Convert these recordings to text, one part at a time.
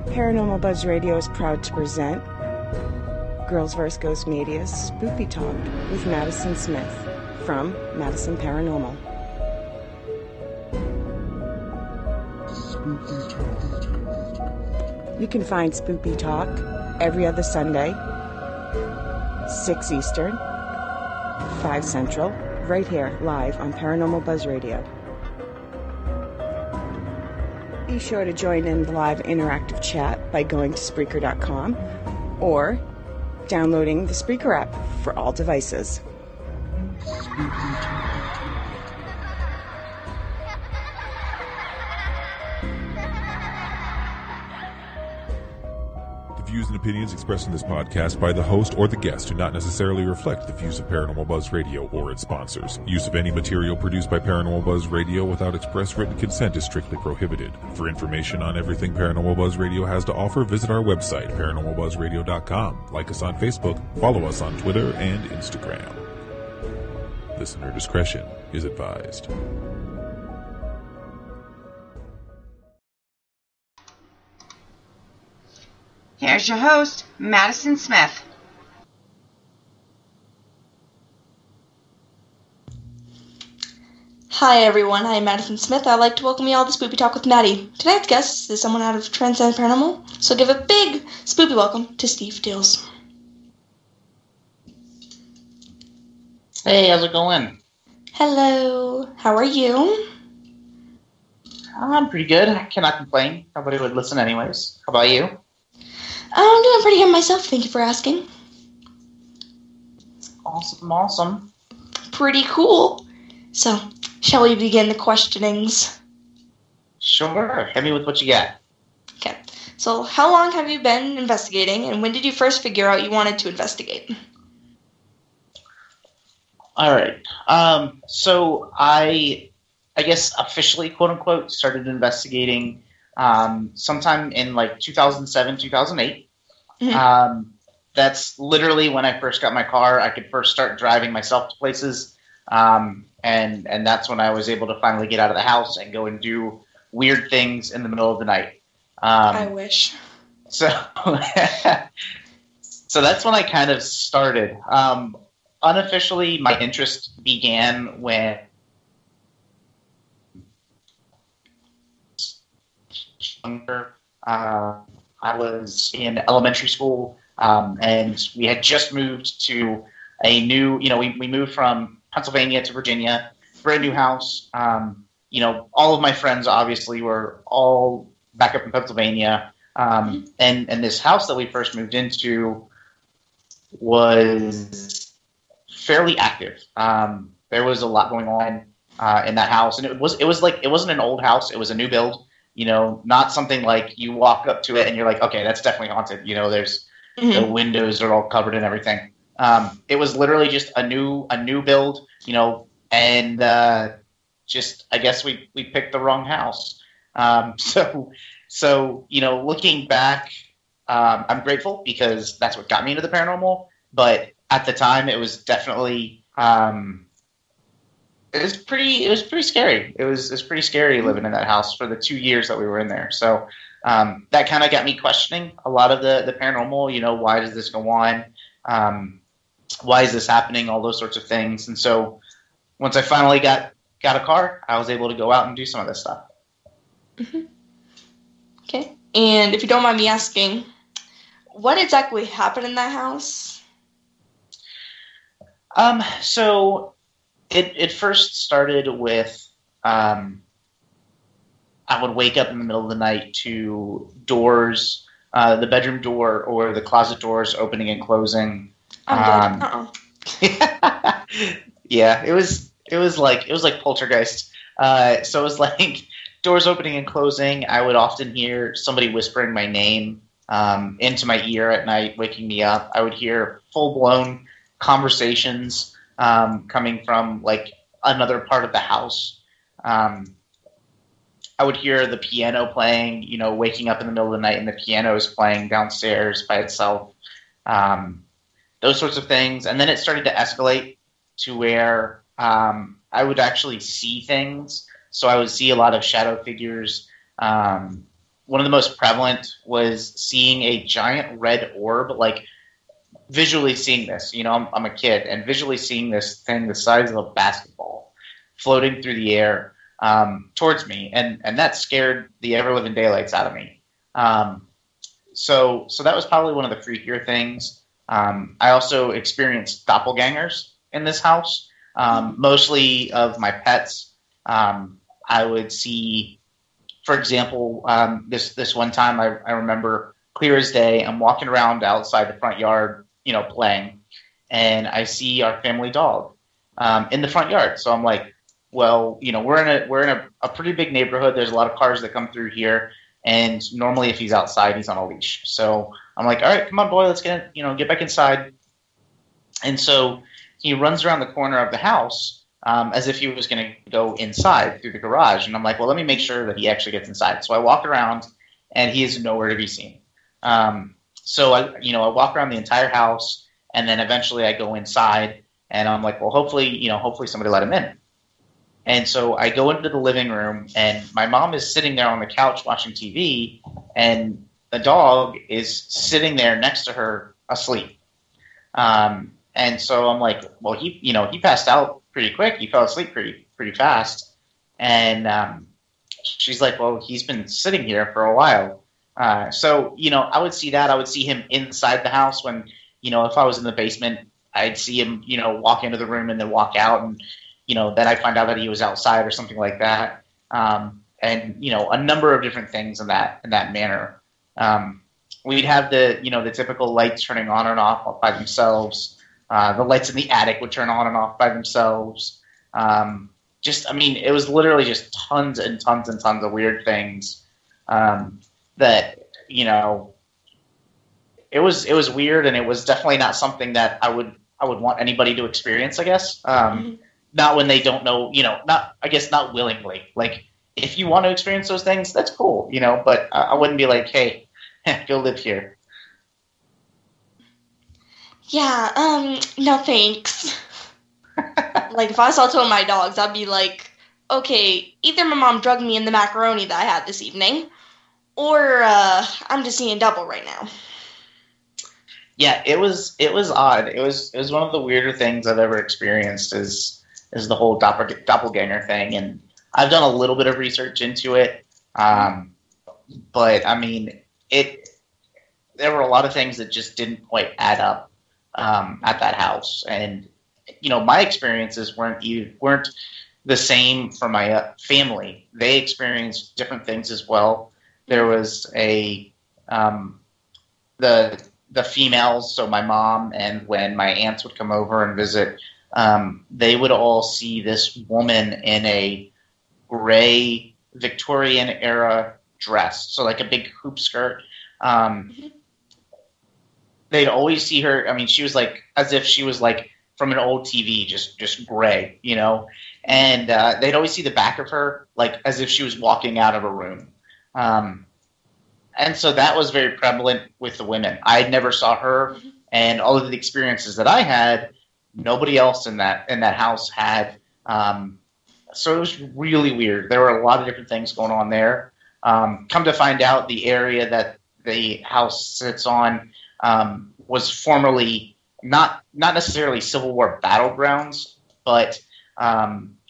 Paranormal Buzz Radio is proud to present Girls vs. Ghost Media's Spooky Talk with Madison Smith from Madison Paranormal. You can find Spooky Talk every other Sunday, 6 Eastern, 5 Central, right here, live on Paranormal Buzz Radio. Be sure to join in the live interactive chat by going to Spreaker.com or downloading the Spreaker app for all devices. The views and opinions expressed in this podcast by the host or the guest do not necessarily reflect the views of Paranormal Buzz Radio or its sponsors. Use of any material produced by Paranormal Buzz Radio without express written consent is strictly prohibited. For information on everything Paranormal Buzz Radio has to offer, visit our website, paranormalbuzzradio.com. Like us on Facebook, follow us on Twitter and Instagram. Listener discretion is advised. Here's your host, Madison Smith. Hi everyone, I'm Madison Smith. I'd like to welcome you all to Spoopy Talk with Maddie. Tonight's guest is someone out of Transcend Paranormal, so give a big spoopy welcome to Steve Dills. Hey, how's it going? Hello, how are you? I'm pretty good. I cannot complain. Nobody would listen anyways. How about you? I'm doing pretty good myself, thank you for asking. Awesome. Pretty cool. So, shall we begin the questionings? Sure. Hit me with what you got. Okay. So, how long have you been investigating, and when did you first figure out you wanted to investigate? All right. So I guess officially, quote unquote, started investigating sometime in like 2007, 2008. Mm-hmm. That's literally when I first got my car. I could first start driving myself to places. And that's when I was able to finally get out of the house and go and do weird things in the middle of the night. I wish. So, so that's when I kind of started. Unofficially, my interest began when I was in elementary school, and we had just moved to a new, we moved from Pennsylvania to Virginia, brand new house. All of my friends obviously were all back up in Pennsylvania. And this house that we first moved into was fairly active. There was a lot going on in that house, and it wasn't an old house. It was a new build. Not something like you walk up to it and you're like, okay, that's definitely haunted. There's the windows are all covered and everything. It was literally just a new build, and just I guess we picked the wrong house. So looking back, I'm grateful because that's what got me into the paranormal. But at the time, it was definitely it was pretty scary. It was pretty scary living in that house for the 2 years that we were in there. So that kind of got me questioning a lot of the paranormal. Why does this go on? Why is this happening? All those sorts of things. And so once I finally got a car, I was able to go out and do some of this stuff. Mm-hmm. Okay. And if you don't mind me asking, what exactly happened in that house? So it first started with I would wake up in the middle of the night to doors, the bedroom door or the closet doors opening and closing. I'm dead. Yeah, it was like Poltergeist. So it was like doors opening and closing. I would often hear somebody whispering my name into my ear at night, waking me up. I would hear full-blown conversations coming from like another part of the house. I would hear the piano playing, waking up in the middle of the night and the piano is playing downstairs by itself. Those sorts of things. And then it started to escalate to where I would actually see things. So I would see a lot of shadow figures. One of the most prevalent was seeing a giant red orb, like visually seeing this. I'm a kid, and visually seeing this thing the size of a basketball floating through the air towards me, and that scared the ever-living daylights out of me. So that was probably one of the freakier things. I also experienced doppelgangers in this house, mostly of my pets. I would see, for example, this one time I remember clear as day. I'm walking around outside the front yard, playing, and I see our family dog in the front yard. So I'm like, well, we're in a pretty big neighborhood. There's a lot of cars that come through here, and normally if he's outside, he's on a leash. So I'm like, all right, come on, boy, let's get back inside. And so he runs around the corner of the house as if he was going to go inside through the garage. And I'm like, well, let me make sure that he actually gets inside. So I walk around, and he is nowhere to be seen. So I walk around the entire house, and then eventually I go inside, and I'm like, well, hopefully somebody let him in. And so I go into the living room, and my mom is sitting there on the couch watching TV, and the dog is sitting there next to her asleep. And so I'm like, well, he passed out pretty quick. He fell asleep pretty fast. And she's like, well, he's been sitting here for a while. So I would see that. I would see him inside the house when, if I was in the basement, I'd see him, walk into the room and then walk out, and then I find out that he was outside or something like that. And a number of different things in that manner. We'd have the typical lights turning on and off by themselves. The lights in the attic would turn on and off by themselves. It was literally just tons and tons and tons of weird things. That it was weird, and it was definitely not something that I would want anybody to experience, I guess. Not when they don't know, not willingly. Like, if you want to experience those things, that's cool, but I wouldn't be like, hey, go live here. Yeah, no thanks. Like, if I saw two of my dogs, I'd be like, okay, either my mom drugged me in the macaroni that I had this evening, or I'm just seeing double right now. Yeah, it was odd. It was one of the weirder things I've ever experienced is the whole doppelganger thing, and I've done a little bit of research into it. But I mean, there were a lot of things that just didn't quite add up at that house, and my experiences weren't the same for my family. They experienced different things as well. There was the females, so my mom, and when my aunts would come over and visit, they would all see this woman in a gray Victorian era dress, so like a big hoop skirt. They'd always see her. I mean, she was like as if she was like from an old TV, just gray, And they'd always see the back of her, like as if she was walking out of a room. And so that was very prevalent with the women. I never saw her, and all of the experiences that I had, nobody else in that house had. So it was really weird. There were a lot of different things going on there. Come to find out, the area that the house sits on was formerly not necessarily Civil War battlegrounds, but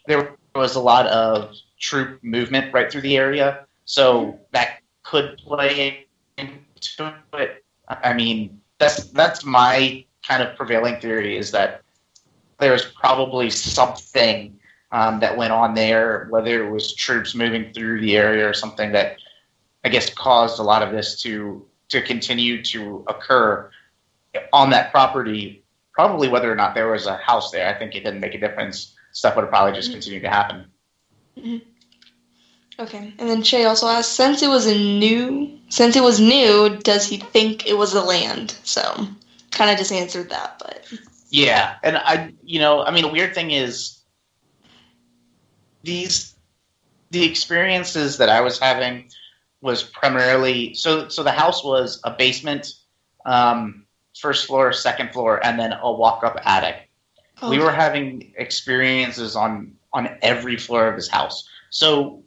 there was a lot of troop movement right through the area, so that could play into it. I mean, that's my kind of prevailing theory, is that there's probably something that went on there, whether it was troops moving through the area or something that I guess caused a lot of this to continue to occur on that property. Probably whether or not there was a house there, I think it didn't make a difference. Stuff would have probably just continued to happen. Mm-hmm. Okay, and then Shay also asked, since it was new, does he think it was a land? So, kind of just answered that, but yeah, and the weird thing is, these the experiences that I was having was primarily so the house was a basement, first floor, second floor, and then a walk-up attic. Oh. We were having experiences on every floor of this house. So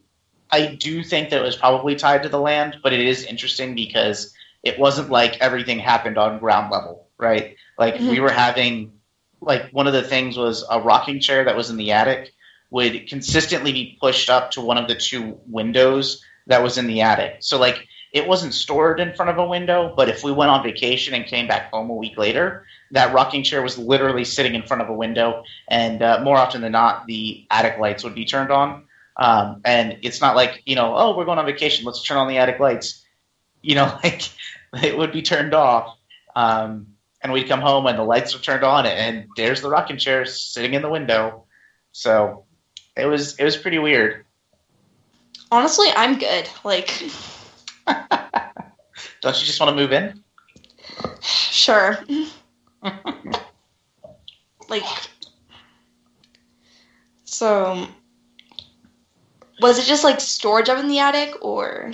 I do think that it was probably tied to the land, but it is interesting because it wasn't like everything happened on ground level, right? Like we were having, like one of the things was a rocking chair that was in the attic would consistently be pushed up to one of the two windows that was in the attic. So like it wasn't stored in front of a window, but if we went on vacation and came back home a week later, that rocking chair was literally sitting in front of a window, and more often than not, the attic lights would be turned on. And it's not like, oh, we're going on vacation, let's turn on the attic lights. Like it would be turned off. And we'd come home and the lights were turned on, and there's the rocking chair sitting in the window. So it was pretty weird. Honestly, I'm good. Like, don't you just want to move in? Sure. Like, so was it just like storage up in the attic, or?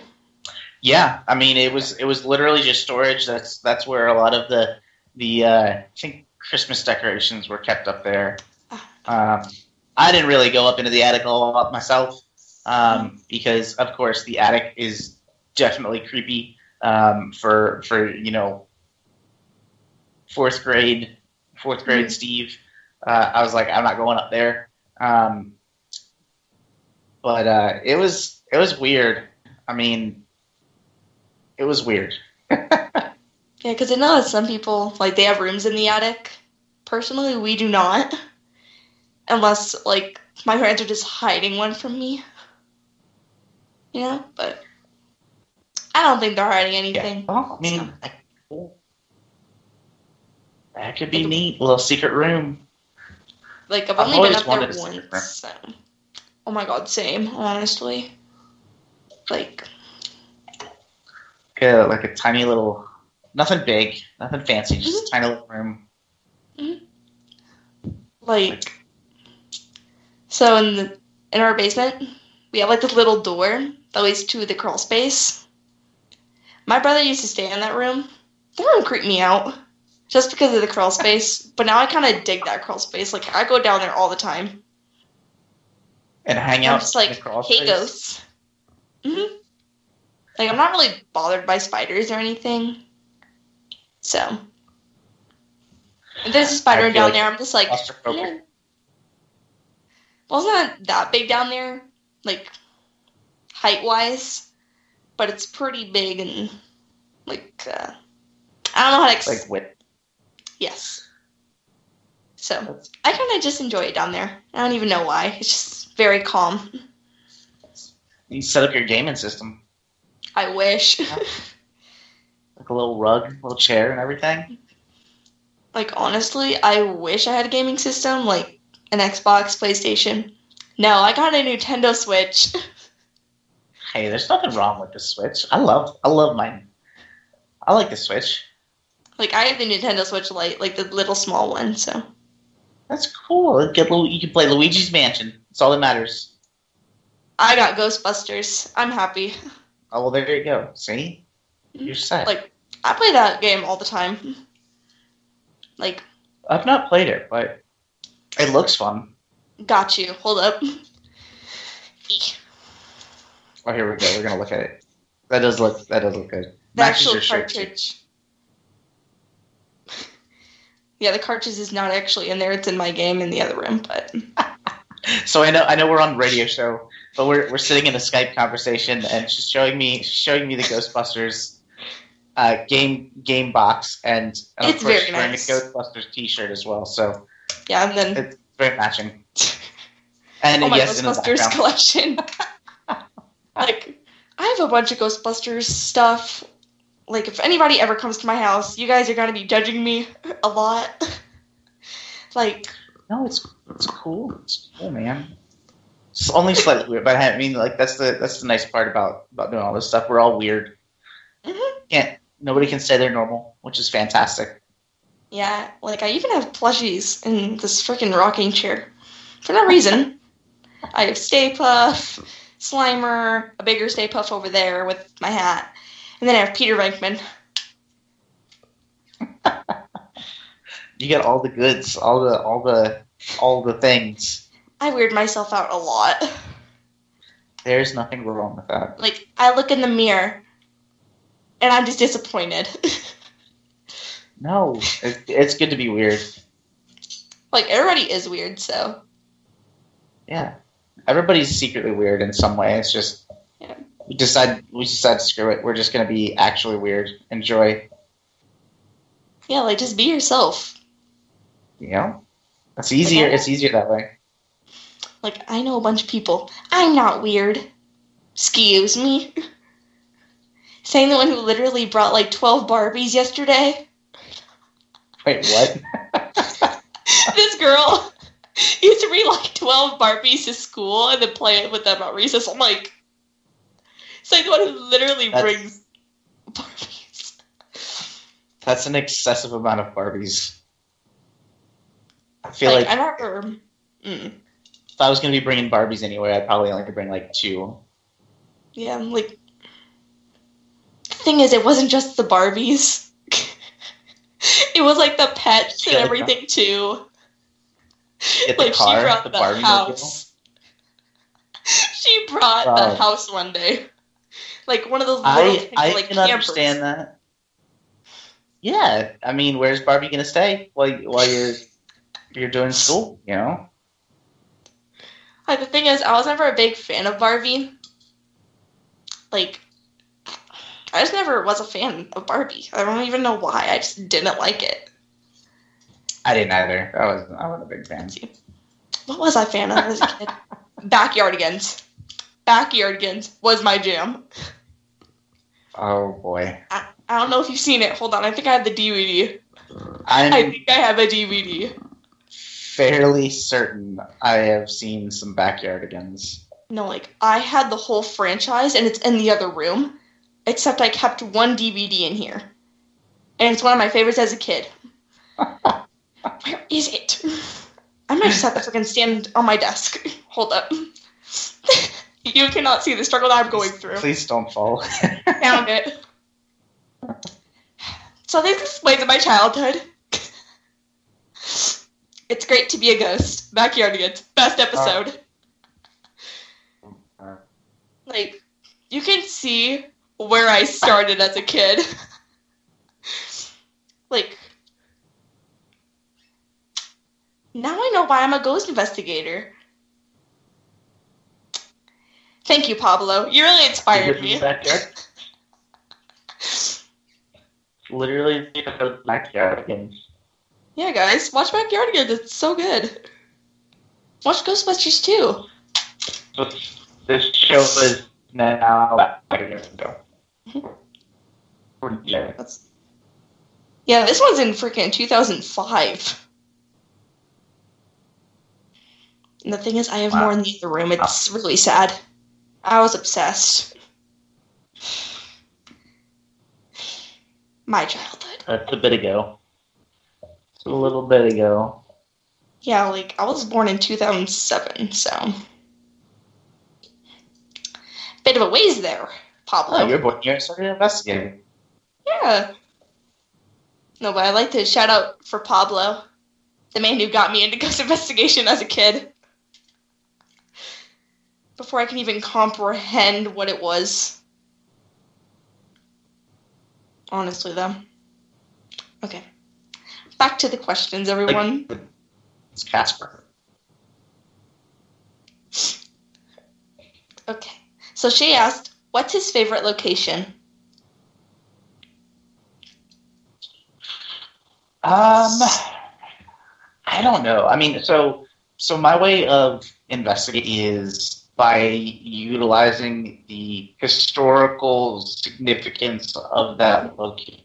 Yeah, I mean it was literally just storage. That's where a lot of the I think Christmas decorations were kept up there. I didn't really go up into the attic a lot myself, because of course the attic is definitely creepy for fourth grade Steve. I was like, I'm not going up there. But it was weird. I mean, it was weird. Yeah, because I know that some people, like, they have rooms in the attic. Personally, we do not. Unless, like, my parents are just hiding one from me. But I don't think they're hiding anything. Yeah. Well, I mean, that could be neat. A little secret room. Like, I've only been up there once. So. Oh my god, same, honestly. Like a tiny little... Nothing big, nothing fancy, just a tiny little room. Mm-hmm. Like, so in our basement, we have like this little door that leads to the crawl space. My brother used to stay in that room. That room creeped me out, just because of the crawl space. But now I kind of dig that crawl space. Like, I go down there all the time. And hang out just like, in the crawl space? Hey, ghosts. Mm-hmm. Like, I'm not really bothered by spiders or anything. So, if there's a spider down there, I'm just like, yeah. Well, it's not that big down there, like, height-wise, but it's pretty big and, like, I don't know how to like width. Yes. So, I kind of just enjoy it down there. I don't even know why. It's just very calm. You set up your gaming system. I wish. Yeah. Like a little rug, a little chair and everything. Like, honestly, I wish I had a gaming system, like an Xbox, PlayStation. No, I got a Nintendo Switch. Hey, there's nothing wrong with the Switch. I love mine. I like the Switch. Like, I have the Nintendo Switch Lite, like the little small one, so. That's cool. You can play Luigi's Mansion. That's all that matters. I got Ghostbusters. I'm happy. Oh, well, there you go. See? You're set. Like, I play that game all the time. Like, I've not played it, but it looks fun. Got you. Hold up. Oh, here we go. We're gonna look at it. That does look good. The actual cartridge. Yeah, the cartridge is not actually in there. It's in my game in the other room, but. So I know we're on the radio show, but we're sitting in a Skype conversation, and she's showing me the Ghostbusters game box, and of it's course very she's wearing nice. a Ghostbusters T-shirt as well. So yeah, and then it's very matching. And my yes, Ghostbusters collection. Like, I have a bunch of Ghostbusters stuff. Like, if anybody ever comes to my house, you guys are gonna be judging me a lot. Like, no, it's cool. It's cool, man. It's only slightly weird, but I mean, like, that's the nice part about doing all this stuff. We're all weird. Mm-hmm. Nobody can say they're normal, which is fantastic. Yeah, like, I even have plushies in this freaking rocking chair. For no reason. I have Stay Puft, Slimer, a bigger Stay Puft over there with my hat, and then I have Peter Venkman. You get all the goods, all the things. I weird myself out a lot. There's nothing wrong with that. Like, I look in the mirror, and I'm just disappointed. No, it's good to be weird. Like, everybody is weird, so. Yeah. Everybody's secretly weird in some way. It's just, we decide screw it. We're just going to be actually weird. Enjoy. Yeah, like, just be yourself. You know? It's easier. Like, it's easier that way. Like, I know a bunch of people. I'm not weird. Excuse me. Saying the one who literally brought, like, 12 Barbies yesterday. Wait, what? This girl used to bring, like, 12 Barbies to school and then play with them at recess. I'm like, it's like the one who literally brings Barbies. That's an excessive amount of Barbies. I feel like I never. If I was going to be bringing Barbies anyway, I'd probably only bring like 2. Yeah, like, the thing is, it wasn't just the Barbies. It was like the pets and everything too. Get the like car, she brought the the Barbie house. She brought the house one day. Like one of those little I like can campers. Understand that. Yeah, I mean, where's Barbie going to stay while you're doing school? You know. Like the thing is, I was never a big fan of Barbie. Like, I just never was a fan of Barbie. I don't even know why. I just didn't like it. I didn't either. I wasn't a big fan. What was I a fan of as a kid? Backyardigans. Backyardigans was my jam. Oh boy. I don't know if you've seen it. Hold on, I think I have the DVD. I think I have a DVD. Fairly certain I have seen some Backyardigans. No, like, I had the whole franchise, and it's in the other room, except I kept one DVD in here. And it's one of my favorites as a kid. Where is it? I might just have to freaking stand on my desk. Hold up. You cannot see the struggle that I'm going through. Please don't fall. Found it. So this explains my childhood. It's great to be a ghost. Backyardigans. Best episode. Like, you can see where I started as a kid. Like, now I know why I'm a ghost investigator. Thank you, Pablo. You really inspired me. Literally, Backyardigans. Yeah, guys, watch Backyardigans. It's so good. Watch Ghostbusters too. So this show is now about 5 years ago. Yeah, this one's in freaking 2005. And the thing is, I have more in the other room. It's really sad. I was obsessed. My childhood. That's a bit ago. It's a little bit ago. Yeah, like, I was born in 2007, so. Bit of a ways there, Pablo. Oh, you're born here and started investigating. Yeah. No, but I'd like to shout out for Pablo, the man who got me into ghost investigation as a kid. Before I can even comprehend what it was. Honestly, though. Okay. Back to the questions, everyone. It's Casper. Okay. So she asked, what's his favorite location? I don't know. I mean, so my way of investigating is by utilizing the historical significance of that location.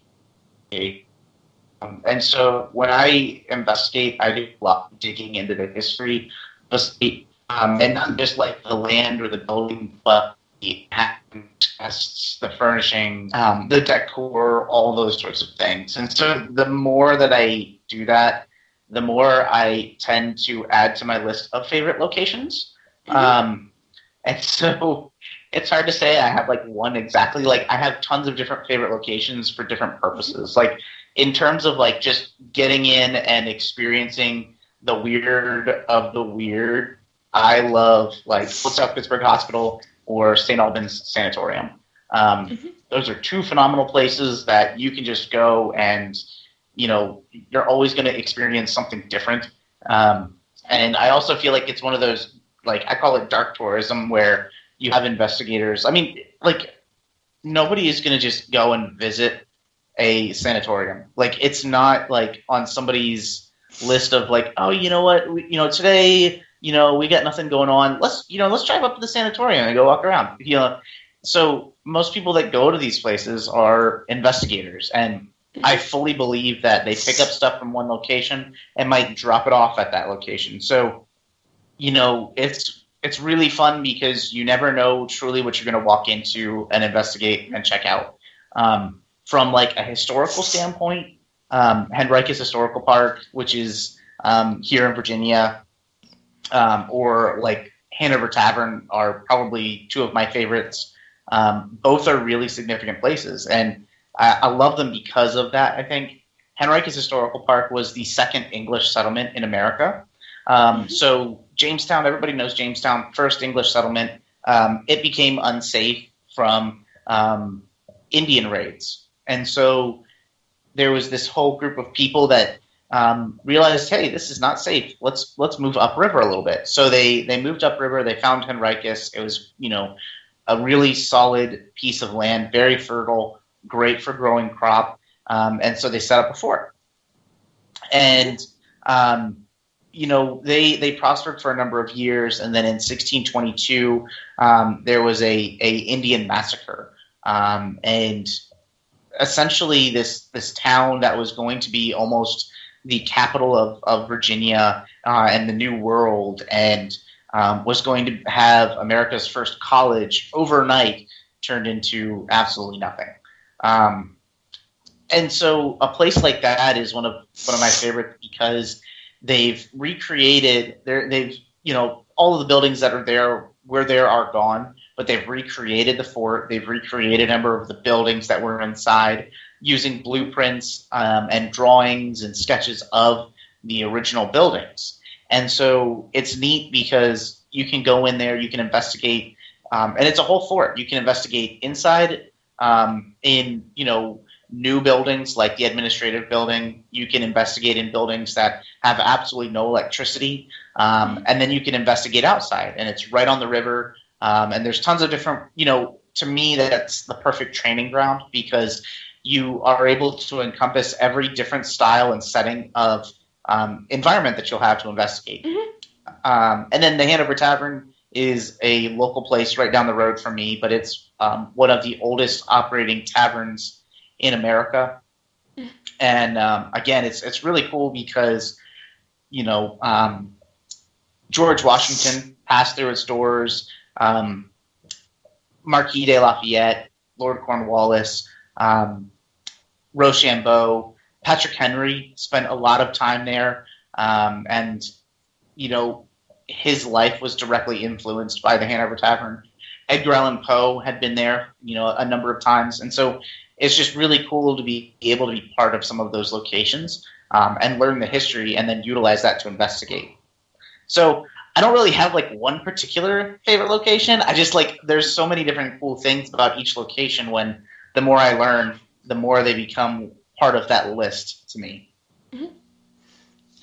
And so when I investigate, I do a lot of digging into the history of the state, and not just like the land or the building, but the access, the furnishing, the decor, all those sorts of things. And so the more that I do that, the more I tend to add to my list of favorite locations. Mm-hmm. And so it's hard to say I have like one exactly. Like I have tons of different favorite locations for different purposes. Like in terms of like just getting in and experiencing the weird of the weird, I love like South Pittsburgh Hospital or St. Albans Sanatorium. Those are two phenomenal places that you can just go and, you know, you're always going to experience something different. And I also feel like it's one of those, like, I call it dark tourism, where you have investigators. I mean, like, nobody is going to just go and visit a sanatorium. Like, it's not, like, on somebody's list of, like, oh, you know what, today, we got nothing going on. Let's drive up to the sanatorium and go walk around. So most people that go to these places are investigators, and I fully believe that they pick up stuff from one location and might drop it off at that location. So, it's really fun because you never know truly what you're going to walk into and investigate and check out. From like a historical standpoint, Henricus Historical Park, which is here in Virginia, or like Hanover Tavern are probably two of my favorites. Both are really significant places, and I love them because of that. I think Henricus Historical Park was the second English settlement in America. So Jamestown, everybody knows Jamestown, first English settlement. It became unsafe from Indian raids. And so there was this whole group of people that realized, hey, this is not safe. Let's move upriver a little bit. So they moved upriver. They found Henricus. It was, a really solid piece of land, very fertile, great for growing crop. And so they set up a fort. And, they prospered for a number of years. And then in 1622, there was a Indian massacre. And essentially this town that was going to be almost the capital of Virginia and the New World, and was going to have America's first college overnight, turned into absolutely nothing. And so a place like that is one of my favorites because they've recreated all of the buildings that are there are gone, but they've recreated the fort. They've recreated a number of the buildings that were inside using blueprints and drawings and sketches of the original buildings. And so it's neat because you can go in there, you can investigate, and it's a whole fort. You can investigate inside in, new buildings like the administrative building. You can investigate in buildings that have absolutely no electricity. And then you can investigate outside, and it's right on the river. And there's tons of different, to me, that's the perfect training ground because you are able to encompass every different style and setting of environment that you'll have to investigate. And then the Hanover Tavern is a local place right down the road from me, but it's one of the oldest operating taverns in America. And again, it's really cool because, George Washington passed through its doors, Marquis de Lafayette, Lord Cornwallis, Rochambeau, Patrick Henry spent a lot of time there, and his life was directly influenced by the Hanover Tavern. Edgar Allan Poe had been there, a number of times, and so it's just really cool to be able to be part of some of those locations and learn the history, and then utilize that to investigate. So I don't really have like one particular favorite location. I just there's so many different cool things about each location. When the more I learn, the more they become part of that list to me. Mm-hmm.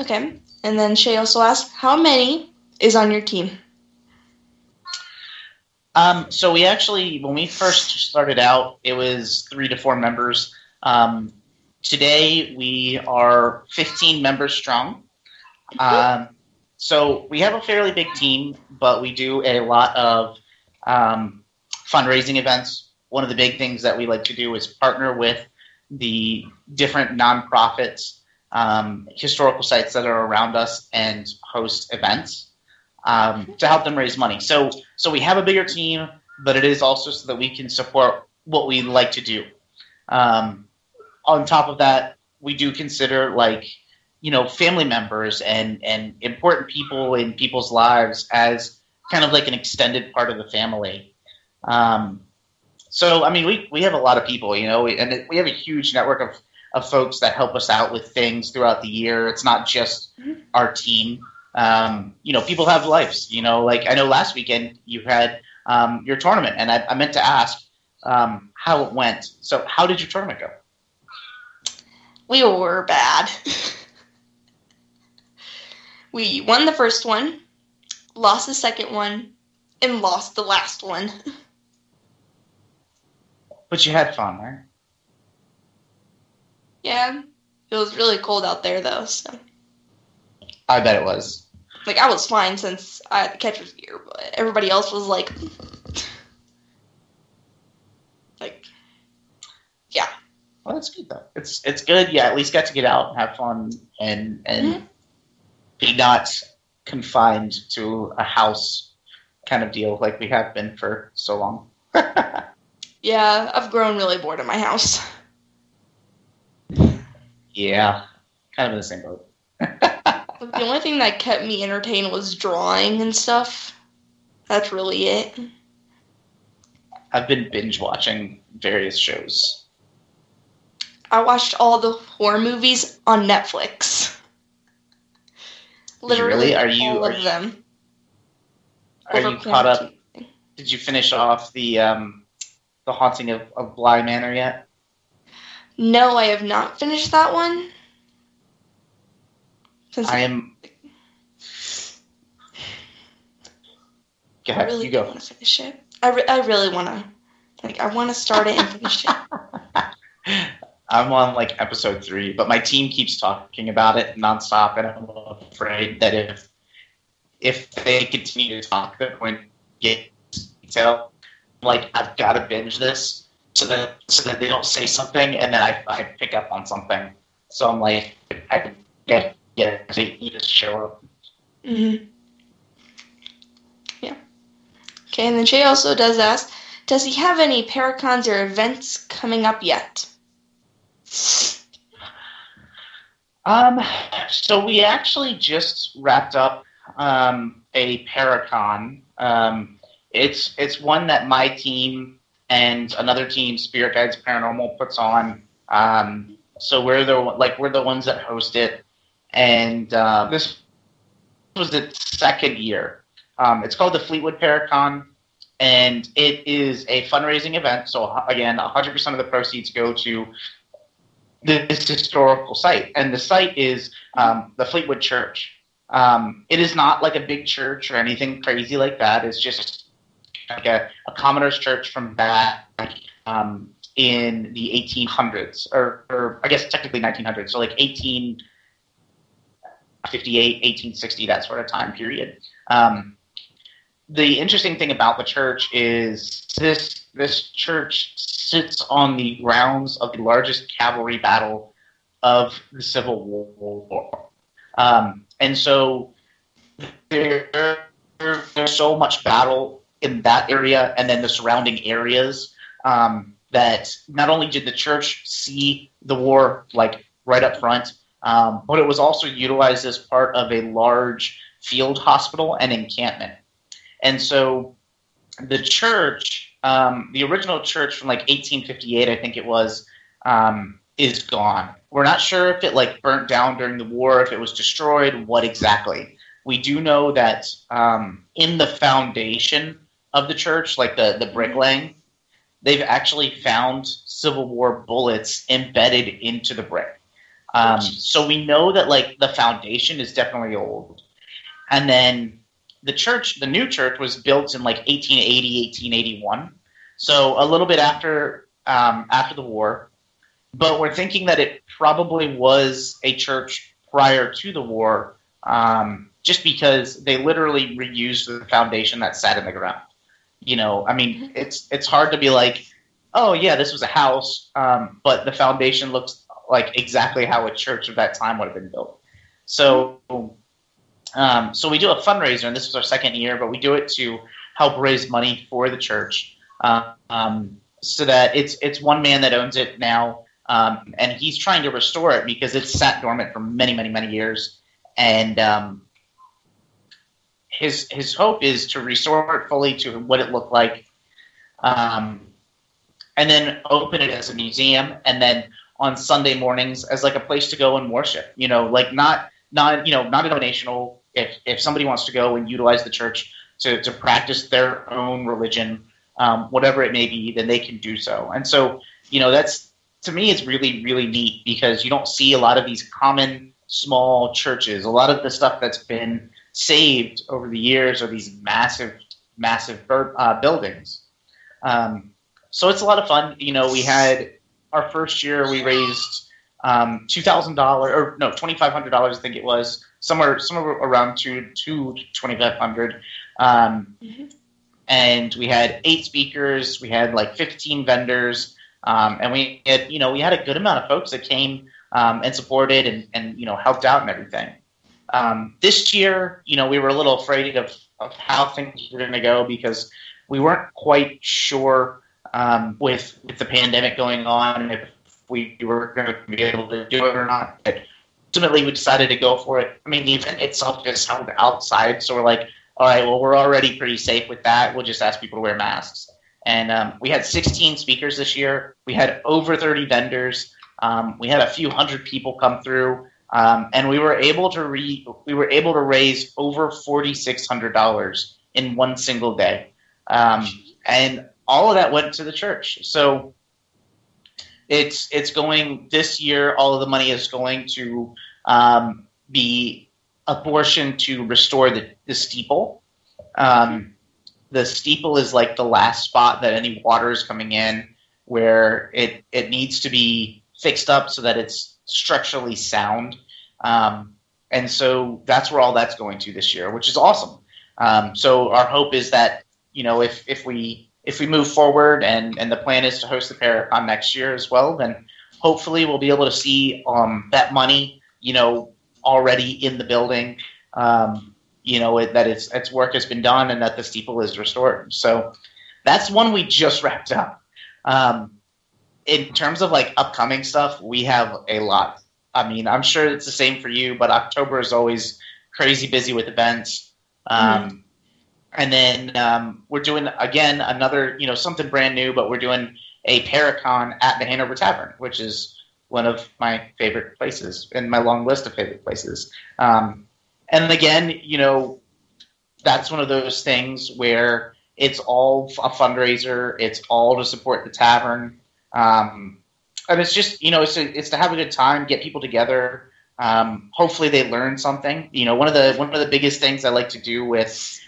Okay. And then Shay also asked, how many is on your team? So we actually, when we first started out, it was 3 to 4 members. Today we are 15 members strong. So we have a fairly big team, but we do a lot of fundraising events. One of the big things that we like to do is partner with the different nonprofits, historical sites that are around us, and host events to help them raise money. So we have a bigger team, but it is also so that we can support what we like to do. On top of that, we do consider family members and important people in people's lives as kind of like an extended part of the family. So, I mean, we have a lot of people, you know, and we have a huge network of folks that help us out with things throughout the year. It's not just our team. You know, people have lives, you know, like I know last weekend you had your tournament, and I meant to ask how it went. So how did your tournament go? We were bad. We won the first one, lost the second one, and lost the last one. But you had fun, right? Yeah. It was really cold out there, though, so. I bet it was. Like, I was fine since I had the catcher's gear, but everybody else was like... yeah. Well, that's good, though. It's good. Yeah, at least got to get out and have fun and be not confined to a house kind of deal like we have been for so long. Yeah, I've grown really bored of my house. Yeah, kind of in the same boat. The only thing that kept me entertained was drawing and stuff. That's really it. I've been binge watching various shows. I watched all the horror movies on Netflix. Literally, all of them. Are you caught up? Did you finish off the Haunting of Bly Manor yet? No, I have not finished that one. I am. Go ahead, I really you go. want to finish it. I really want to. Like, I want to start it and finish it. I'm on like episode 3, but my team keeps talking about it nonstop, and I'm afraid that if they continue to talk, they're going to get detail. Like, I've got to binge this so that they don't say something, and then I pick up on something. So I'm like, I can get you to show up. Mm-hmm. Yeah. Okay, and then Shay also does ask, does he have any Paracons or events coming up yet? So we actually just wrapped up a Paracon. It's one that my team and another team, Spirit Guides Paranormal, puts on. So we're the ones that host it, and this was its second year. It's called the Fleetwood Paracon, and it is a fundraising event. So again, 100% of the proceeds go to this historical site, and the site is the Fleetwood Church. It is not like a big church or anything crazy like that. It's just like a commoner's church from back in the 1800s, or I guess technically 1900s, so like 1858, 1860, that sort of time period. The interesting thing about the church is this church sits on the grounds of the largest cavalry battle of the Civil War. And so there's so much battle in that area and then the surrounding areas that not only did the church see the war like right up front, but it was also utilized as part of a large field hospital and encampment. And so the church, the original church from like 1858, I think it was, is gone. We're not sure if it like burnt down during the war, if it was destroyed, what exactly. We do know that in the foundation of the church, like the bricklaying, they've actually found Civil War bullets embedded into the brick. So we know that like the foundation is definitely old. And then the new church was built in like 1880, 1881. So a little bit after the war. But we're thinking that it probably was a church prior to the war, just because they literally reused the foundation that sat in the ground. You know, I mean, it's hard to be like, oh yeah, this was a house, but the foundation looks like exactly how a church of that time would have been built. So we do a fundraiser, and this was our second year, but we do it to help raise money for the church, so that it's one man that owns it now, and he's trying to restore it because it's sat dormant for many, many, many years, and his hope is to restore it fully to what it looked like, and then open it as a museum, and then on Sunday mornings as like a place to go and worship. Like not denominational. If somebody wants to go and utilize the church to practice their own religion, whatever it may be, then they can do so. And so, that's, to me, it's really, really neat because you don't see a lot of these common small churches. A lot of the stuff that's been saved over the years are these massive, massive buildings. So it's a lot of fun. We had our first year, we raised $2,500, I think it was, somewhere around $2,500. And we had 8 speakers, we had like 15 vendors, and we had a good amount of folks that came and supported and helped out and everything. This year, we were a little afraid of how things were going to go because we weren't quite sure with the pandemic going on if we were going to be able to do it or not. But ultimately, we decided to go for it. I mean, the event itself is held outside, so we're like, all right, well, we're already pretty safe with that. We'll just ask people to wear masks. And we had 16 speakers this year. We had over 30 vendors. We had a few hundred people come through, and we were able to raise over $4,600 in one single day, and all of that went to the church. So it's going this year. All of the money is going to be apportioned to restore the steeple. The steeple is like the last spot that any water is coming in, where it needs to be fixed up so that it's structurally sound. And so that's where all that's going to this year, which is awesome. So our hope is that, if we move forward and the plan is to host the Paracon next year as well, then hopefully we'll be able to see that money, already in the building, that its work has been done and that the steeple is restored. So that's one we just wrapped up. In terms of like upcoming stuff, we have a lot. I mean, I'm sure it's the same for you, but October is always crazy busy with events. And then we're doing, again, another, something brand new, but we're doing a Paracon at the Hanover Tavern, which is one of my favorite places in my long list of favorite places. And again, that's one of those things where it's all a fundraiser. It's all to support the tavern. And it's just, it's to have a good time, get people together. Hopefully they learn something. One of the biggest things I like to do with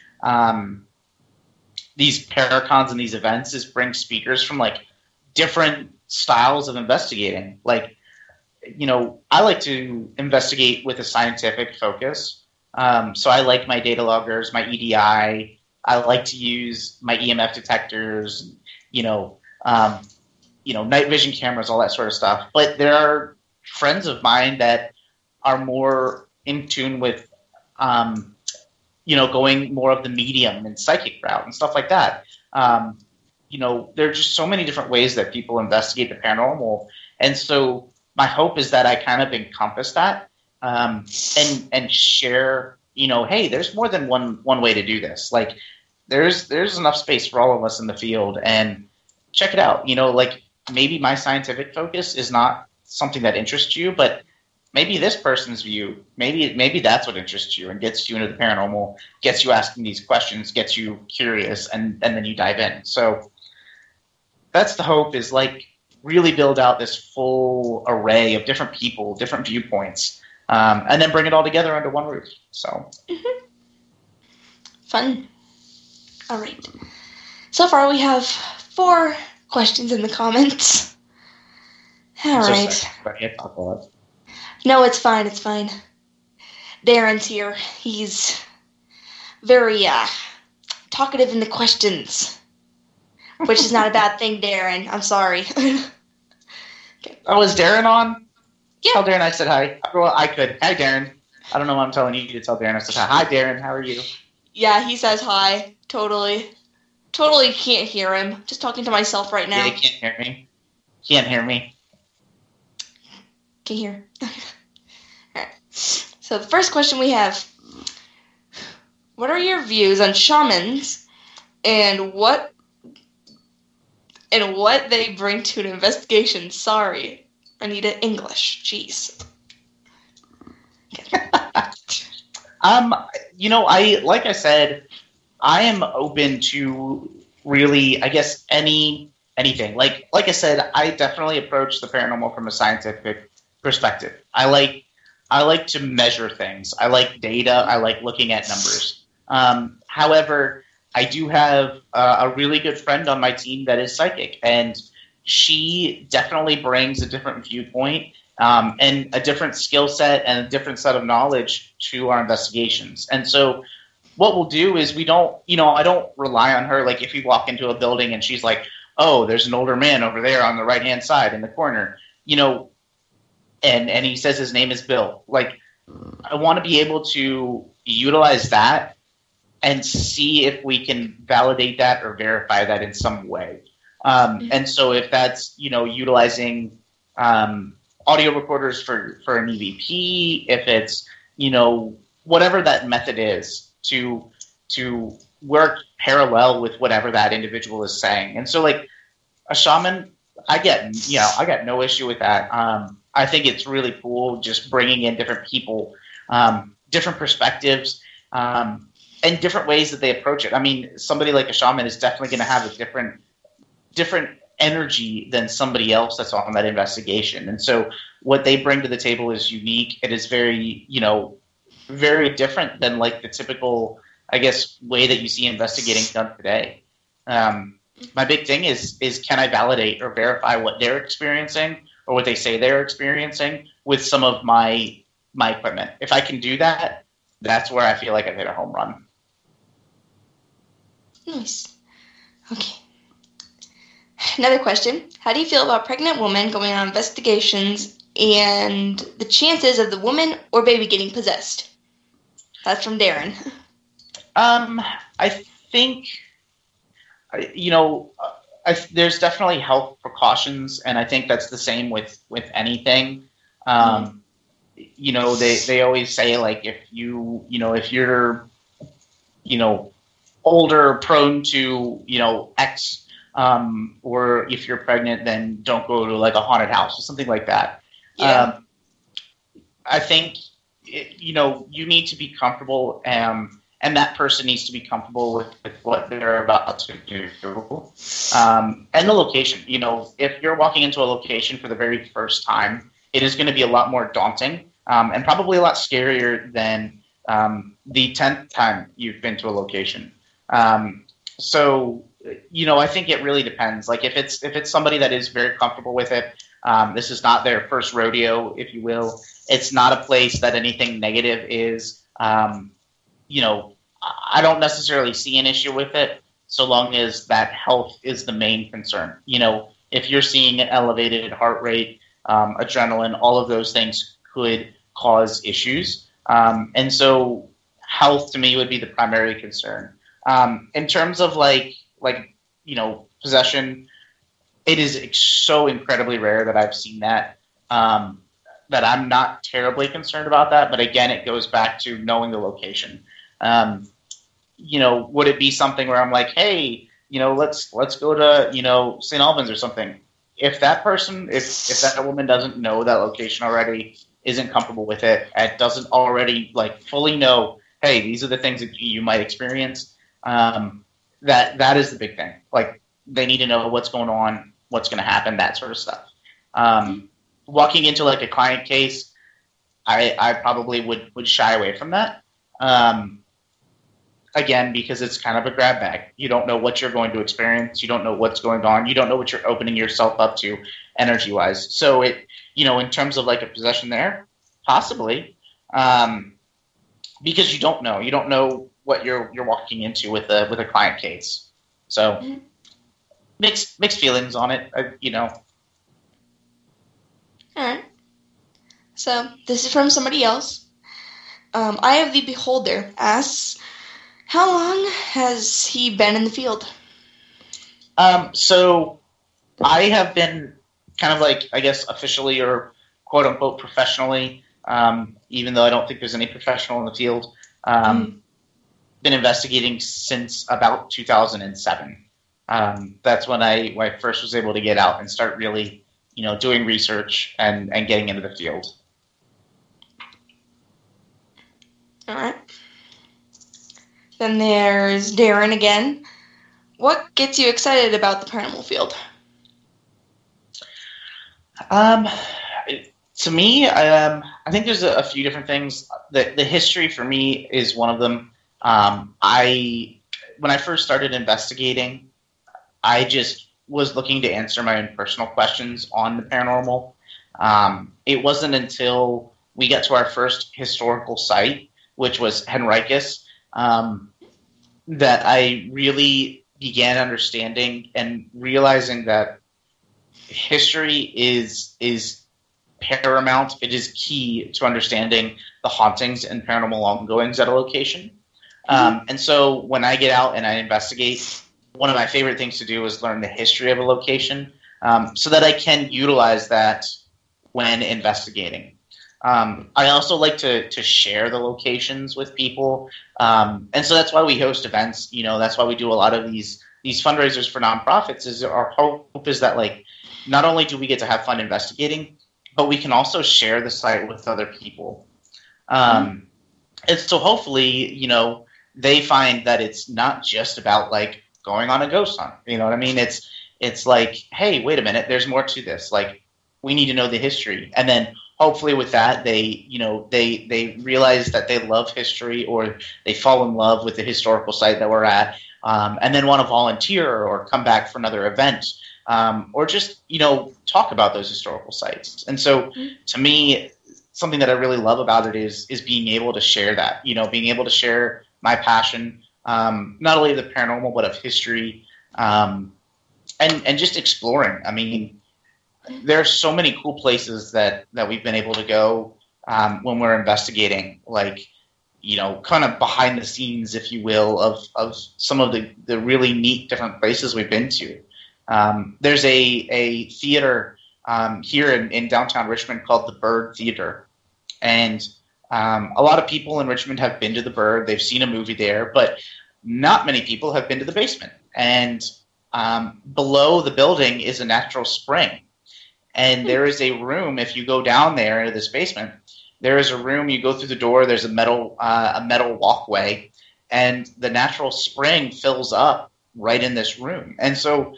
these Paracons and these events is bring speakers from like different styles of investigating. Like, I like to investigate with a scientific focus. So I like my data loggers, my EDI. I like to use my EMF detectors, night vision cameras, all that sort of stuff. But there are friends of mine that are more in tune with, going more of the medium and psychic route and stuff like that. There are just so many different ways that people investigate the paranormal. And so my hope is that I kind of encompass that and share, hey, there's more than one way to do this. Like there's enough space for all of us in the field, and check it out. Like maybe my scientific focus is not something that interests you, but maybe this person's view, maybe that's what interests you and gets you into the paranormal, gets you asking these questions, gets you curious, and then you dive in. So that's the hope, is like really build out this full array of different people, different viewpoints, and then bring it all together under one roof. So Fun. All right. So far we have 4 questions in the comments. All right. No, it's fine. It's fine. Darren's here. He's very talkative in the questions, which is not a bad thing, Darren. I'm sorry. Okay. Oh, is Darren on? Yeah. Tell Darren I said hi. Well, I could. Hi, Darren. I don't know why I'm telling you to tell Darren I said hi. Hi, Darren. How are you? Yeah, he says hi. Totally can't hear him. Just talking to myself right now. Yeah, he can't hear me. Can't hear me. Can hear. Alright. So the first question we have. what are your views on shamans and what they bring to an investigation? Sorry, Anita English. Jeez. Like I said, I am open to really, I guess, anything. Like I said, I definitely approach the paranormal from a scientific perspective. I like to measure things. I like data. I like looking at numbers. However, I do have a really good friend on my team that is psychic, and she definitely brings a different viewpoint and a different skill set and a different set of knowledge to our investigations. And so what we'll do is I don't rely on her. Like if we walk into a building and she's like, oh, there's an older man over there on the right-hand side in the corner, and he says his name is Bill. Like, I want to be able to utilize that and see if we can validate that or verify that in some way. And so if that's, utilizing audio recorders for an EVP, if it's, whatever that method is to work parallel with whatever that individual is saying. And so like a shaman, I got no issue with that. I think it's really cool just bringing in different people, different perspectives, and different ways that they approach it. I mean, somebody like a shaman is definitely going to have a different energy than somebody else that's on that investigation. And so what they bring to the table is unique. It is very, very different than like the typical, I guess, way that you see investigating done today. My big thing is can I validate or verify what they're experiencing or what they say they're experiencing with some of my equipment. If I can do that, that's where I feel like I've hit a home run. Nice. Okay. Another question. How do you feel about pregnant women going on investigations and the chances of the woman or baby getting possessed? That's from Darren. I think, there's definitely health precautions, and I think that's the same with anything. They always say, like, if you're, older, prone to, X, or if you're pregnant, then don't go to like a haunted house or something like that. Yeah. I think, you need to be comfortable, and that person needs to be comfortable with what they're about to do. And the location, if you're walking into a location for the very first time, it is going to be a lot more daunting, and probably a lot scarier than the 10th time you've been to a location. So, I think it really depends. Like if it's somebody that is very comfortable with it, this is not their first rodeo, if you will. It's not a place that anything negative is, I don't necessarily see an issue with it so long as that health is the main concern. If you're seeing an elevated heart rate, adrenaline, all of those things could cause issues. And so health to me would be the primary concern. In terms of possession, it is so incredibly rare that I've seen that, that I'm not terribly concerned about that. But again, it goes back to knowing the location. Would it be something where I'm like, hey, let's go to, St. Albans or something. If that person, if that woman doesn't know that location already, isn't comfortable with it, and doesn't already fully know, hey, these are the things that you might experience, that is the big thing. Like, they need to know what's going on, what's going to happen, that sort of stuff. Walking into a client case, I probably would shy away from that. Again, because it's kind of a grab bag. You don't know what you're going to experience. You don't know what's going on. You don't know what you're opening yourself up to energy-wise. So it, in terms of a possession there, possibly, because you don't know. You don't know what you're walking into with a client case. So mixed feelings on it. All right. So this is from somebody else. Eye of the Beholder asks, how long has he been in the field? So I have been kind of I guess, officially or quote unquote professionally, even though I don't think there's any professional in the field. been investigating since about 2007. That's when I first was able to get out and start really, doing research and getting into the field. All right. Then there's Darren again. What gets you excited about the paranormal field? To me, I think there's a few different things. The history for me is one of them. When I first started investigating, I just was looking to answer my own personal questions on the paranormal. It wasn't until we got to our first historical site, which was Henricus, that I really began understanding and realizing that history is paramount. It is key to understanding the hauntings and paranormal ongoings at a location. And so when I get out and I investigate, one of my favorite things to do is learn the history of a location, so that I can utilize that when investigating. I also like to share the locations with people. And so that's why we host events. That's why we do a lot of these fundraisers for nonprofits. Is our hope is that, like, not only do we get to have fun investigating, but we can also share the site with other people. And so hopefully, they find that it's not just about, like, going on a ghost hunt. You know what I mean? It's like, hey, wait a minute, there's more to this. Like, we need to know the history. And then hopefully with that, they realize that they love history, or they fall in love with the historical site that we're at, and then want to volunteer or come back for another event, or just, talk about those historical sites. And so to me, something that I really love about it is being able to share that, being able to share my passion, not only of the paranormal, but of history, and just exploring. I mean, there are so many cool places that we've been able to go when we're investigating, like, kind of behind the scenes, if you will, of some of the really neat different places we've been to. There's a theater here in downtown Richmond called the Bird Theater. And a lot of people in Richmond have been to the Bird. They've seen a movie there, but not many people have been to the basement. And below the building is a natural spring. And there is a room, if you go down there into this basement, there is a room, you go through the door, there's a metal walkway, and the natural spring fills up right in this room. And so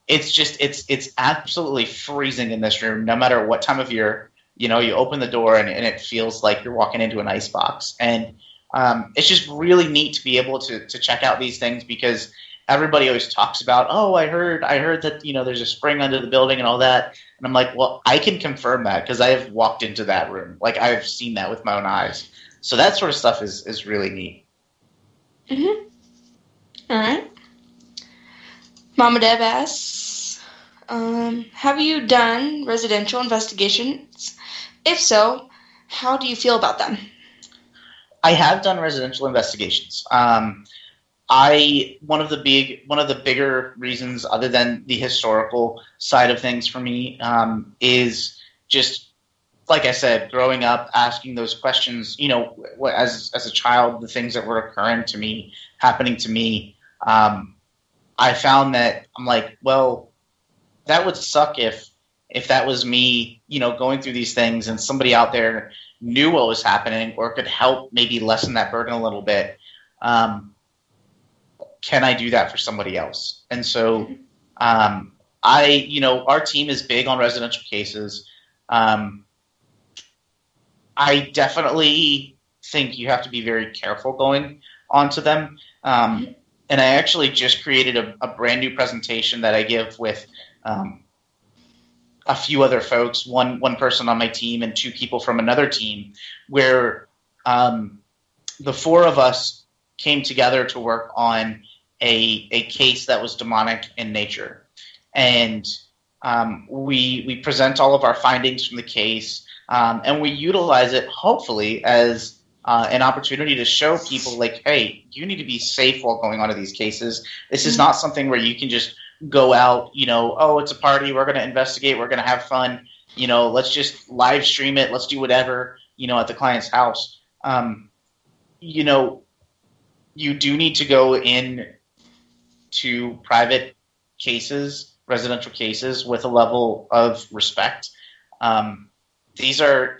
it's absolutely freezing in this room, no matter what time of year. You open the door and it feels like you're walking into an ice box. And it's just really neat to be able to check out these things, because everybody always talks about, oh, I heard that, there's a spring under the building and all that. And I'm like, well, I can confirm that because I have walked into that room. Like, I've seen that with my own eyes. So that sort of stuff is really neat. Mm-hmm. All right. Mama Deb asks, have you done residential investigations? If so, how do you feel about them? I have done residential investigations. One of the bigger reasons, other than the historical side of things for me, is just, like I said, growing up, asking those questions. As a child, the things that were occurring to me, happening to me, I found that I'm like, well, that would suck if that was me, going through these things, and somebody out there knew what was happening or could help maybe lessen that burden a little bit. Can I do that for somebody else? And so, our team is big on residential cases. I definitely think you have to be very careful going onto them. And I actually just created a brand new presentation that I give with a few other folks, one person on my team and two people from another team, where the four of us came together to work on a case that was demonic in nature. And we present all of our findings from the case, and we utilize it, hopefully, as an opportunity to show people, like, hey, you need to be safe while going on to these cases. This is not something where you can just go out, oh, it's a party, we're going to investigate, we're going to have fun, let's just live stream it, let's do whatever, at the client's house. you do need to go in to private cases, residential cases, with a level of respect. These are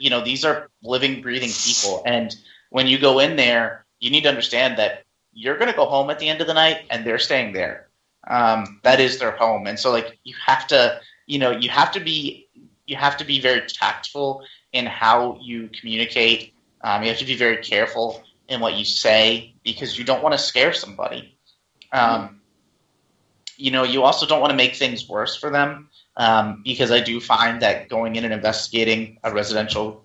living, breathing people, and when you go in there, you need to understand that you're going to go home at the end of the night, and they're staying there. That is their home, and so like you have to be very tactful in how you communicate. You have to be very careful in what you say because you don't want to scare somebody. You also don't want to make things worse for them. Because I do find that going in and investigating a residential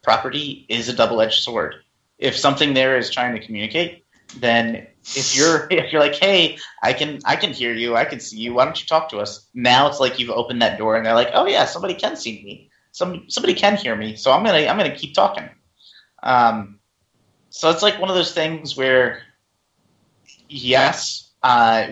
property is a double-edged sword. If something there is trying to communicate, then if you're like, hey, I can hear you, I can see you, why don't you talk to us? Now it's like you've opened that door, and they're like, oh yeah, somebody can see me, somebody can hear me, so I'm gonna keep talking. So it's like one of those things where, yes,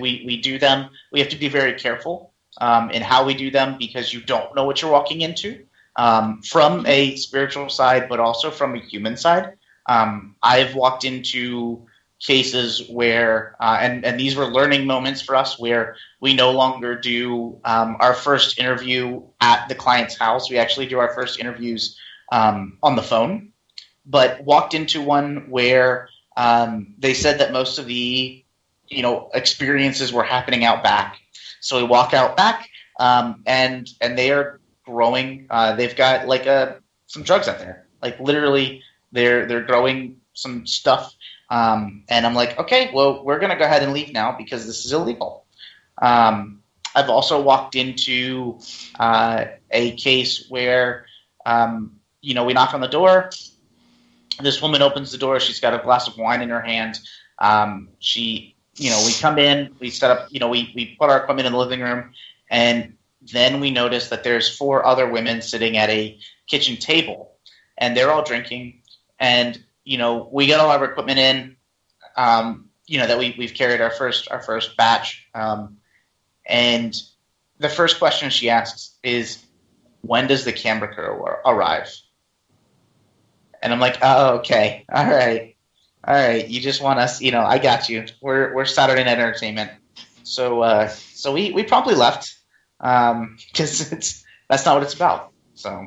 we do them. We have to be very careful in how we do them because you don't know what you're walking into from a spiritual side, but also from a human side. I've walked into cases where, and these were learning moments for us, where we no longer do our first interview at the client's house. We actually do our first interviews on the phone, but walked into one where they said that most of the experiences were happening out back. So we walk out back, and they are growing. They've got like some drugs out there. Like literally, they're growing some stuff. And I'm like, okay, well, we're gonna go ahead and leave now because this is illegal. I've also walked into a case where we knock on the door. This woman opens the door. She's got a glass of wine in her hand. We come in, we set up, we put our equipment in the living room, and then we notice that there's 4 other women sitting at a kitchen table, and they're all drinking, and, we get all our equipment in, that we've carried our first batch, and the first question she asks is, when does the camera crew arrive? And I'm like, oh, okay, all right, you just want us, I got you. We're Saturday Night Entertainment. So we promptly left because that's not what it's about. So.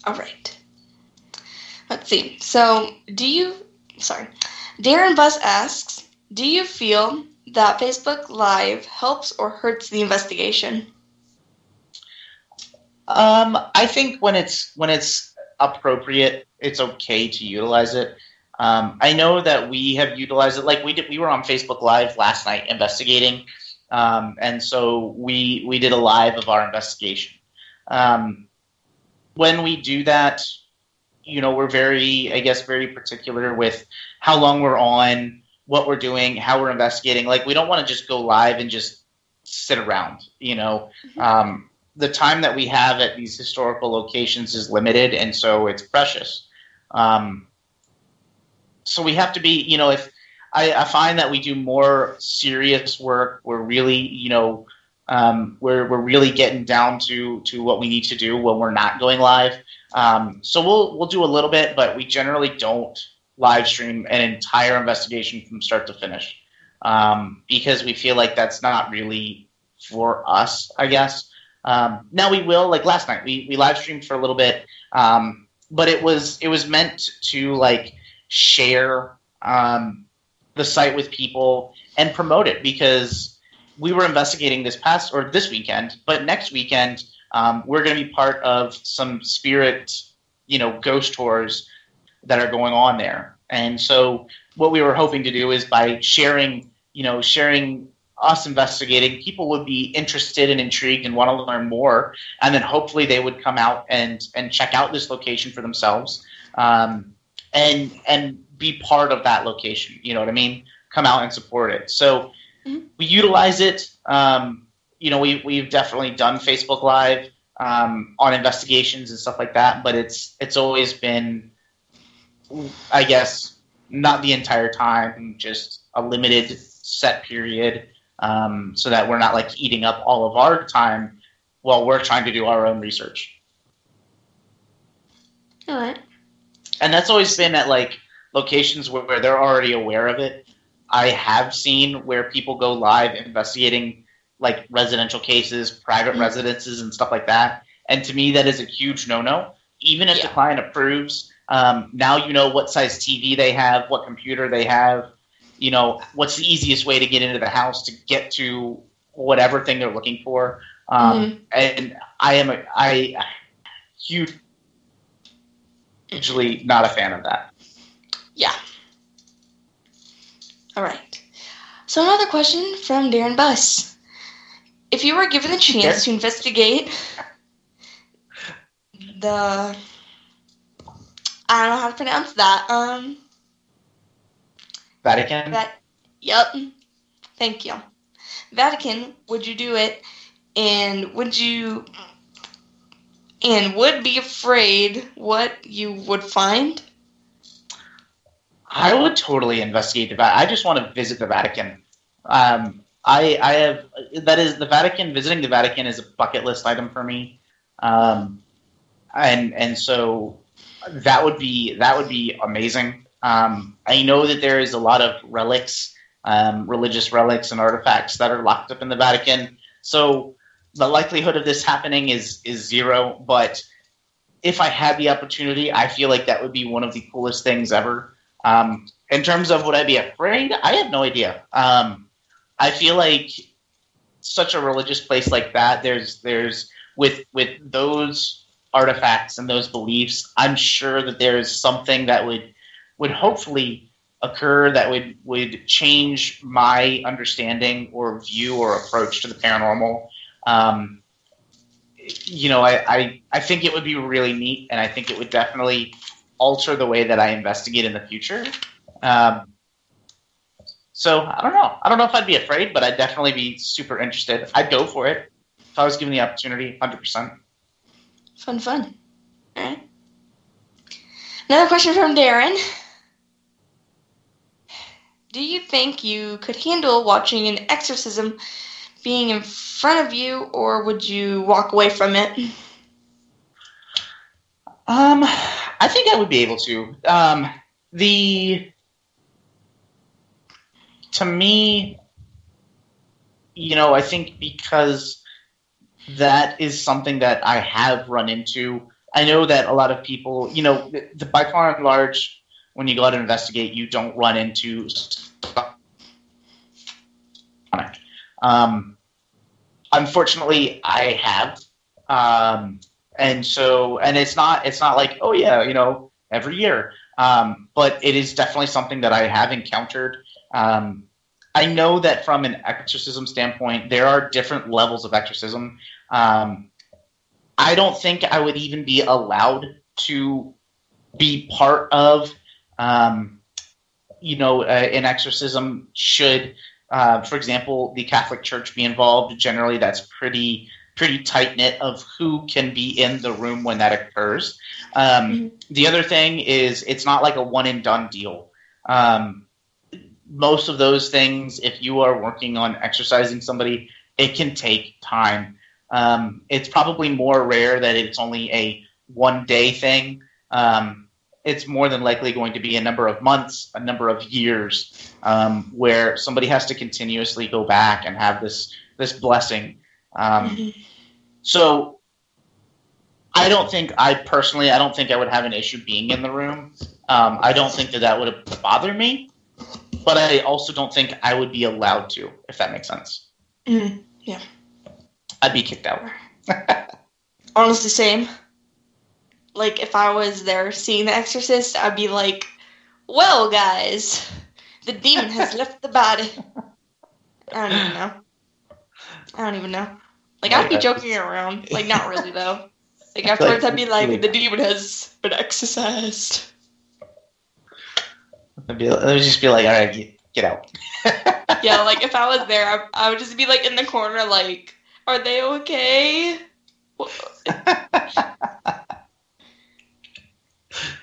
All right. Let's see. So, Darren Buss asks, do you feel that Facebook Live helps or hurts the investigation? I think when it's appropriate, it's okay to utilize it. I know that we have utilized it. Like we were on Facebook Live last night investigating, and so we did a live of our investigation. When we do that, we're very particular with how long we're on, what we're doing, how we're investigating. Like we don't want to just go live and just sit around. The time that we have at these historical locations is limited, and so it's precious. So we have to be, if I find that we do more serious work, we're really, we're really getting down to what we need to do when we're not going live. So we'll do a little bit, but we generally don't live stream an entire investigation from start to finish, because we feel like that's not really for us, I guess. Now we will, like last night, we live streamed for a little bit, but it was meant to like share the site with people and promote it, because we were investigating this weekend, but next weekend we're going to be part of some spirit, ghost tours that are going on there. And so what we were hoping to do is by sharing us investigating, people would be interested and intrigued and want to learn more, and then hopefully they would come out and check out this location for themselves, and be part of that location. You know what I mean? Come out and support it. So we utilize it. We've definitely done Facebook Live on investigations and stuff like that, but it's always been, I guess, not the entire time, just a limited set period. So that we're not like eating up all of our time while we're trying to do our own research. All right. And that's always been at like locations where they're already aware of it. I have seen where people go live investigating like residential cases, private residences, and stuff like that. And to me, that is a huge no-no. Even if the client approves, now you know what size TV they have, what computer they have, you know, what's the easiest way to get into the house to get to whatever thing they're looking for. And I hugely not a fan of that. Yeah. All right. So another question from Darren Buss. If you were given the chance to investigate the... I don't know how to pronounce that. Vatican? Yep. Thank you. Vatican, would you do it? And would be afraid what you would find? I would totally investigate the Vatican. I just want to visit the Vatican. The Vatican, visiting the Vatican is a bucket list item for me. And so that would be amazing. I know that there is a lot of relics, religious relics and artifacts that are locked up in the Vatican. So the likelihood of this happening is zero. But if I had the opportunity, I feel like that would be one of the coolest things ever. In terms of would I be afraid, I have no idea. I feel like such a religious place like that, there's with those artifacts and those beliefs, I'm sure that there's something that would hopefully occur that would change my understanding or view or approach to the paranormal. You know, I think it would be really neat, and I think it would definitely alter the way that I investigate in the future. So I don't know. I don't know if I'd be afraid, but I'd definitely be super interested. I'd go for it if I was given the opportunity, 100%. Fun. All right. Another question from Darren. Do you think you could handle watching an exorcism being in front of you, or would you walk away from it? I think I would be able to. To me, you know, I think because that is something that I have run into. I know that a lot of people, you know, by far and large, when you go out and investigate, you don't run into stuff. Unfortunately, I have. And it's not like, oh yeah, you know, every year. But it is definitely something that I have encountered. I know that from an exorcism standpoint, there are different levels of exorcism. I don't think I would even be allowed to be part of, an exorcism should, for example, the Catholic Church be involved. Generally, that's pretty tight-knit of who can be in the room when that occurs. The other thing is it's not like a one-and-done deal. Most of those things, if you are working on exorcising somebody, it can take time. It's probably more rare that it's only a one-day thing. It's more than likely going to be a number of months, a number of years, where somebody has to continuously go back and have this blessing. So I don't think I would have an issue being in the room. I don't think that would bother me, but I also don't think I would be allowed to, if that makes sense. Yeah. I'd be kicked out. Honestly, same. Like, if I was there seeing The Exorcist, I'd be like, well, guys, the demon has left the body. I don't even know. Like, I'd be joking around. Like, not really, though. Like, afterwards, I'd be like, the demon has been exorcised. I'd just be like, all right, get out. Yeah, like, if I was there, I would just be, like, in the corner, like, are they okay?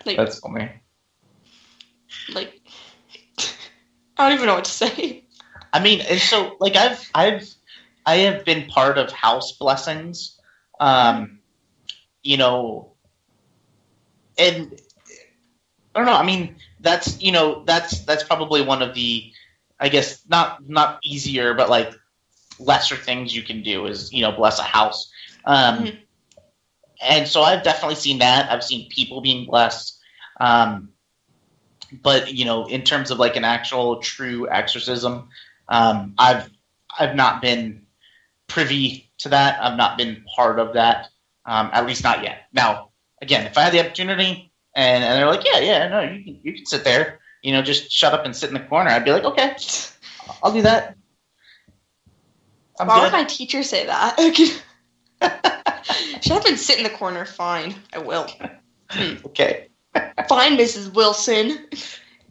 Like, that's funny. Like, I don't even know what to say. I mean, and so, like, I have been part of house blessings, you know, and I don't know. I mean, that's probably one of the, I guess, not easier, but like lesser things you can do is, bless a house. And so I've definitely seen that. I've seen people being blessed. But, in terms of like an actual true exorcism, I've not been privy to that. I've not been part of that, at least not yet. Now, again, if I had the opportunity and they're like, yeah, no, you can sit there, just shut up and sit in the corner, I'd be like, okay, I'll do that. Why would my teacher say that? Shut up and sit in the corner. Fine, I will. Okay. Fine, Mrs. Wilson.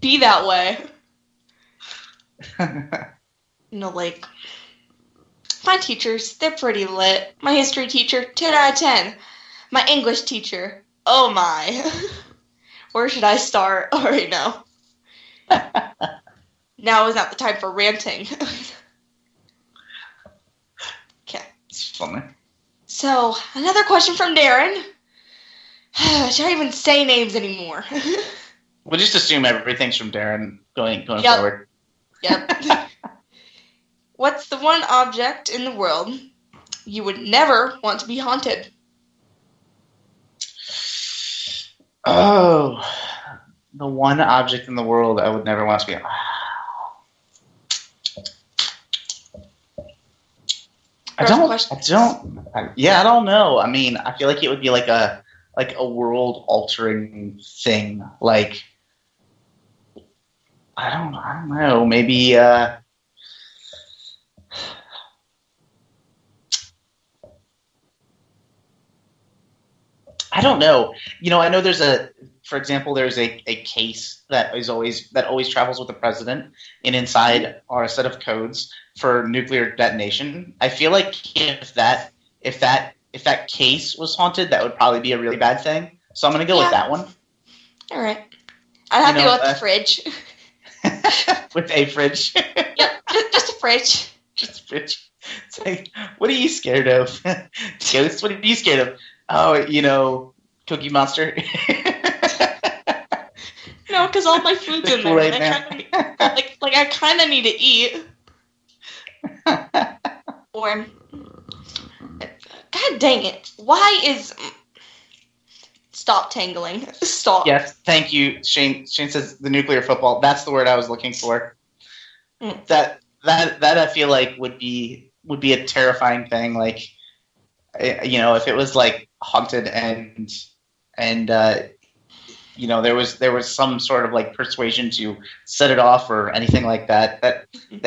Be that way. Like, my teachers, they're pretty lit. My history teacher, 10 out of 10. My English teacher, oh my. Where should I start? All right, now. Now is not the time for ranting. Okay. It's funny. So, another question from Darren. Should I even say names anymore? We'll just assume everything's from Darren going forward. Yep. What's the one object in the world you would never want to be haunted? Oh, the one object in the world I would never want to be. I don't know. I mean, I feel like it would be like a world altering thing. Like, I don't know. Maybe I don't know. I know for example, there's a case that always travels with the president, and inside are a set of codes for nuclear detonation. I feel like if that case was haunted, that would probably be a really bad thing. So I'm gonna go with that one. All right. I'd have to go with the fridge. With a fridge. Yep, just a fridge. Just a fridge. It's like, what are you scared of? Ghosts? What are you scared of? Oh, Cookie Monster. No, because all my food's in there. Right I kind of need to eat. Or, God dang it! Why is stop tangling? Stop. Yes, thank you, Shane. Shane says the nuclear football. That's the word I was looking for. That I feel like would be a terrifying thing. Like, if it was like haunted and there was some sort of like persuasion to set it off or anything like that. That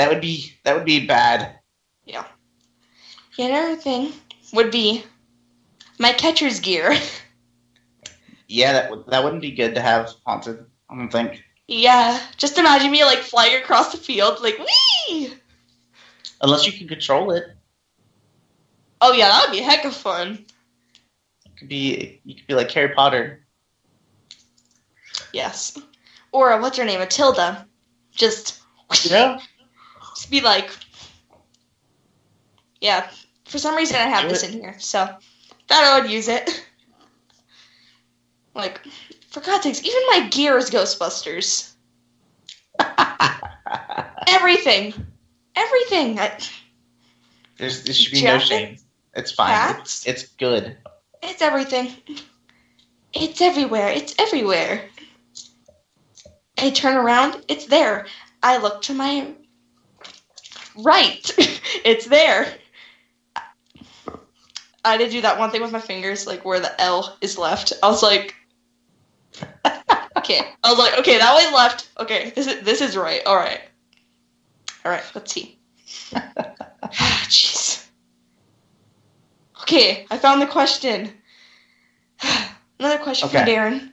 would be bad. Yeah. Another thing would be my catcher's gear. Yeah, that wouldn't be good to have haunted, I don't think. Yeah, just imagine me like flying across the field, like whee! Unless you can control it. Oh yeah, that would be a heck of fun. You could be like Harry Potter. Yes. Or what's her name, Matilda? Just be like, yeah. For some reason, I have this in here, so thought I would use it. Like, for God's sakes, even my gear is Ghostbusters. Everything. There should be no shame. It's fine. It's good. It's everything. It's everywhere. I turn around, it's there. I look to my right. It's there. I did do that one thing with my fingers, like where the L is left. I was like, okay. That way left. Okay, this is right. All right, let's see. Jeez. Okay, I found the question. Another question from Darren.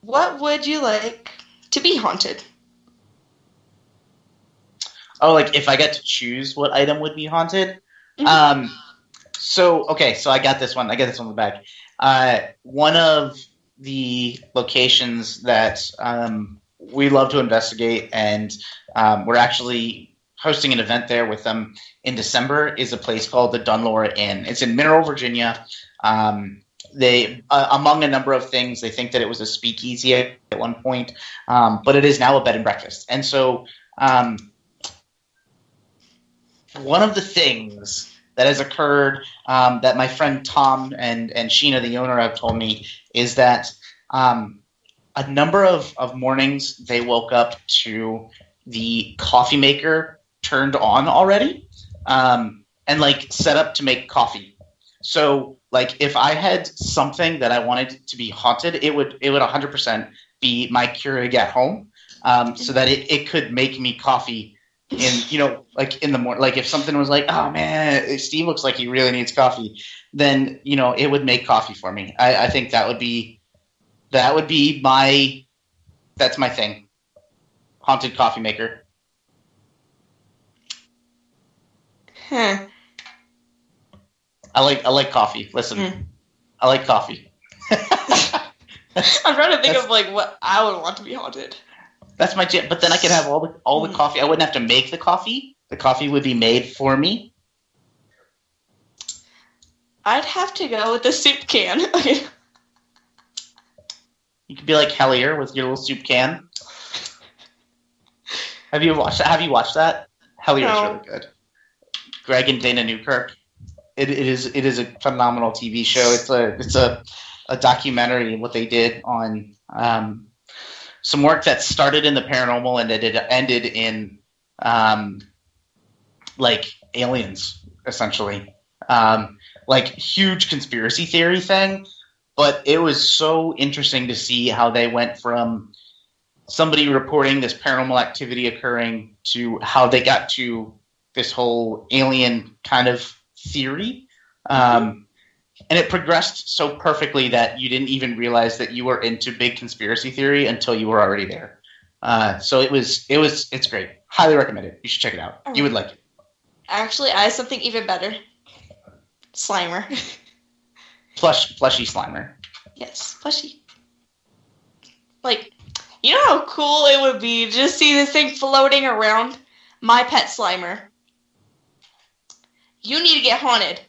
What would you like to be haunted? Oh, like if I got to choose what item would be haunted? Mm-hmm. So I got this one. I got this one in the back. One of the locations that we love to investigate, and we're actually hosting an event there with them in December, is a place called the Dunlore Inn. It's in Mineral, Virginia. They, among a number of things, they think that it was a speakeasy at one point, but it is now a bed and breakfast. And so one of the things that has occurred that my friend Tom and Sheena, the owner, have told me is that a number of mornings they woke up to the coffee maker turned on already and like set up to make coffee. So like if I had something that I wanted to be haunted, it would 100% be my Keurig at home, so that it could make me coffee in, like in the morning. Like if something was like, oh man, Steve looks like he really needs coffee, then it would make coffee for me. I think that's my thing. Haunted coffee maker. Huh. I like coffee. Listen, I like coffee. I'm trying to think of like what I would want to be haunted. That's my jam. But then I could have all the coffee. I wouldn't have to make the coffee. The coffee would be made for me. I'd have to go with the soup can. You could be like Hellier with your little soup can. Have you watched that? Hellier's really good. Greg and Dana Newkirk. It is a phenomenal TV show. It's a documentary, what they did on some work that started in the paranormal and it ended in like aliens, essentially. Like huge conspiracy theory thing. But it was so interesting to see how they went from somebody reporting this paranormal activity occurring to how they got to this whole alien kind of theory. And it progressed so perfectly that you didn't even realize that you were into big conspiracy theory until you were already there. So it's great. Highly recommend it. You should check it out. You would like it. Actually, I have something even better. Slimer. Plushy Slimer. Yes, plushy. Like, you know how cool it would be to just see this thing floating around? My pet Slimer. You need to get haunted,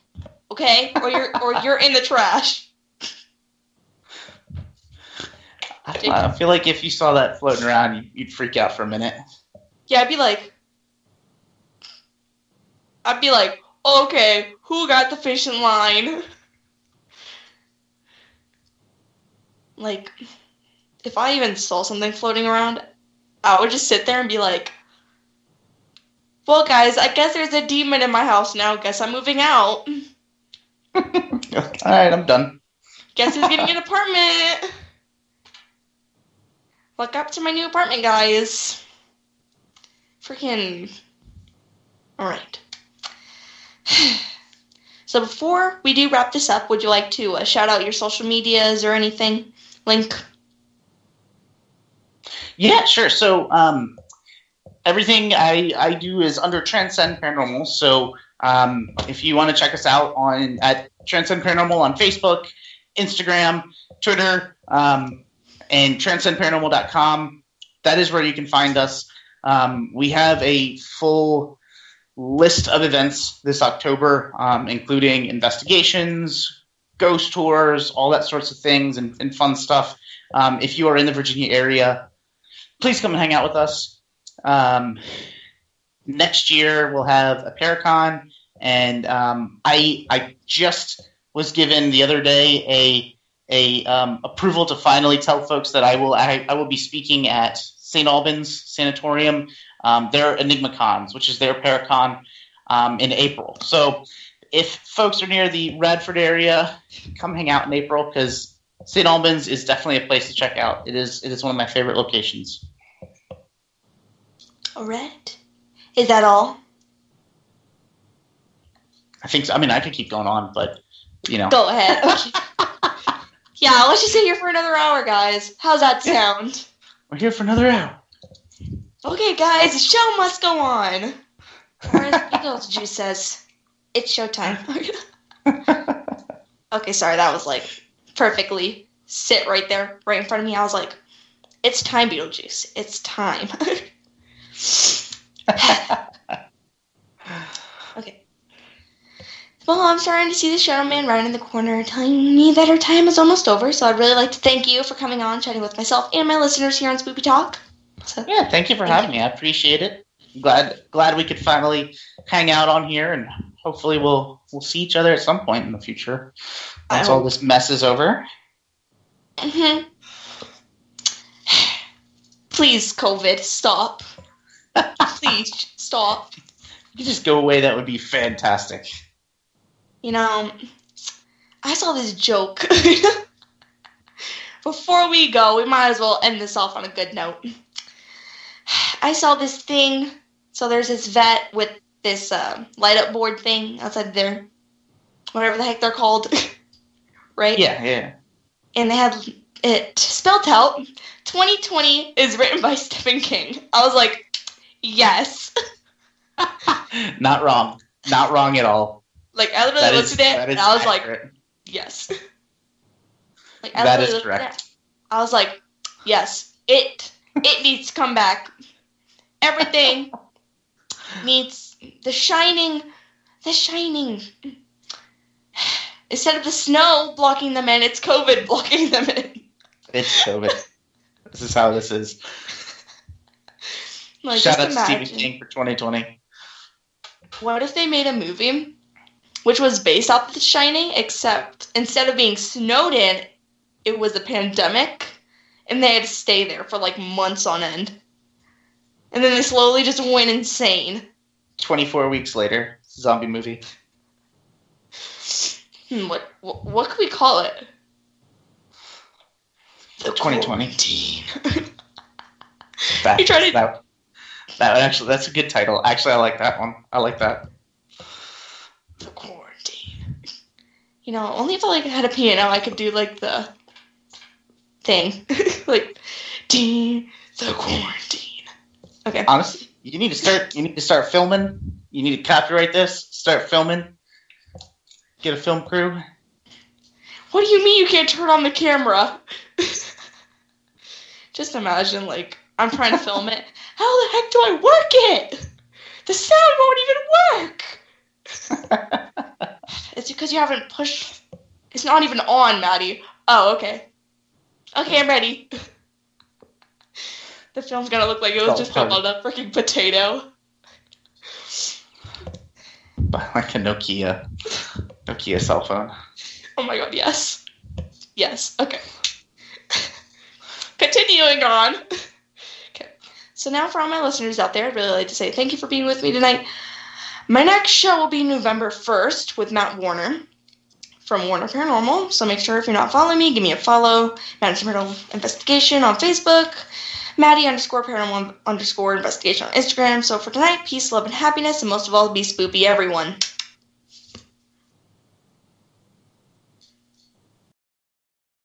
okay? Or you're in the trash. I feel like if you saw that floating around, you'd freak out for a minute. Yeah, I'd be like, okay, who got the fishing line? Like, if I even saw something floating around, I would just sit there and be like, well, guys, I guess there's a demon in my house now. Guess I'm moving out. All right, I'm done. Guess who's getting an apartment? Look up to my new apartment, guys. Freaking. Alright. So before we do wrap this up, would you like to shout out your social medias or anything? Link? Yeah, sure. So everything I do is under Transcend Paranormal. So if you want to check us out at Transcend Paranormal on Facebook, Instagram, Twitter, and transcendparanormal.com, that is where you can find us. We have a full list of events this October, including investigations, ghost tours, all that sorts of things, and fun stuff. If you are in the Virginia area, please come and hang out with us. Next year we'll have a Paracon, and I just was given the other day a approval to finally tell folks that I will be speaking at St. Albans Sanatorium, their EnigmaCons, which is their Paracon, in April. So if folks are near the Radford area, come hang out in April, because St. Albans is definitely a place to check out. It is one of my favorite locations. All right. Is that all? I think so. I mean, I could keep going on, but, Go ahead. Okay. Yeah, let's just sit here for another hour, guys. How's that sound? We're here for another hour. Okay, guys, the show must go on. Or as Beetlejuice says, it's showtime. Okay, sorry, that was like perfectly sit right there, right in front of me. I was like, it's time, Beetlejuice. It's time. Okay. Well, I'm starting to see the Shadow Man right in the corner telling me that our time is almost over, so I'd really like to thank you for coming on, chatting with myself and my listeners here on Spoopy Talk. So, Yeah, thank you for having me. I appreciate it. Glad we could finally hang out on here, and hopefully we'll see each other at some point in the future once all this mess is over. Mm-hmm. Please, COVID, stop. Please, stop. If you just go away, that would be fantastic. You know, I saw this joke. Before we go, we might as well end this off on a good note. I saw this thing. So there's this vet with this light-up board thing outside their, whatever the heck they're called. Right? Yeah. And they had it spelled out, 2020 is written by Stephen King. I was like, yes. Not wrong. Not wrong at all. Like, I literally looked at it, and I was accurate. like, yes. Like, That is correct. I was like, yes, it needs to come back. Everything needs The Shining. Instead of the snow blocking them in, it's COVID blocking them in. It's COVID. This is how this is. Like, Shout out just to imagine. Stephen King for 2020. What if they made a movie which was based off The Shining, except instead of being snowed in, it was a pandemic, and they had to stay there for like months on end. And then they slowly just went insane. 24 weeks later, zombie movie. What could we call it? The 2020. You tried to... That actually, that's a good title. Actually, I like that one. I like that. The quarantine. You know, only if I had a piano, I could do like the thing, like the quarantine. Okay. Honestly, you need to start filming. You need to copyright this. Start filming. Get a film crew. What do you mean you can't turn on the camera? Just imagine, like, I'm trying to film it. How the heck do I work it? The sound won't even work. It's because you haven't pushed. It's not even on, Maddie. Oh, okay. Okay, I'm ready. The film's gonna look like it was just filmed on a freaking potato. Like a Nokia cell phone. Oh my god, yes. Yes, okay. Continuing on. Okay. So now for all my listeners out there, I'd really like to say thank you for being with me tonight. My next show will be November 1st with Matt Warner from Warner Paranormal. So make sure if you're not following me, give me a follow. Madison Paranormal Investigation on Facebook. Maddie_Paranormal_Investigation on Instagram. So for tonight, peace, love, and happiness, and most of all, be spoopy, everyone.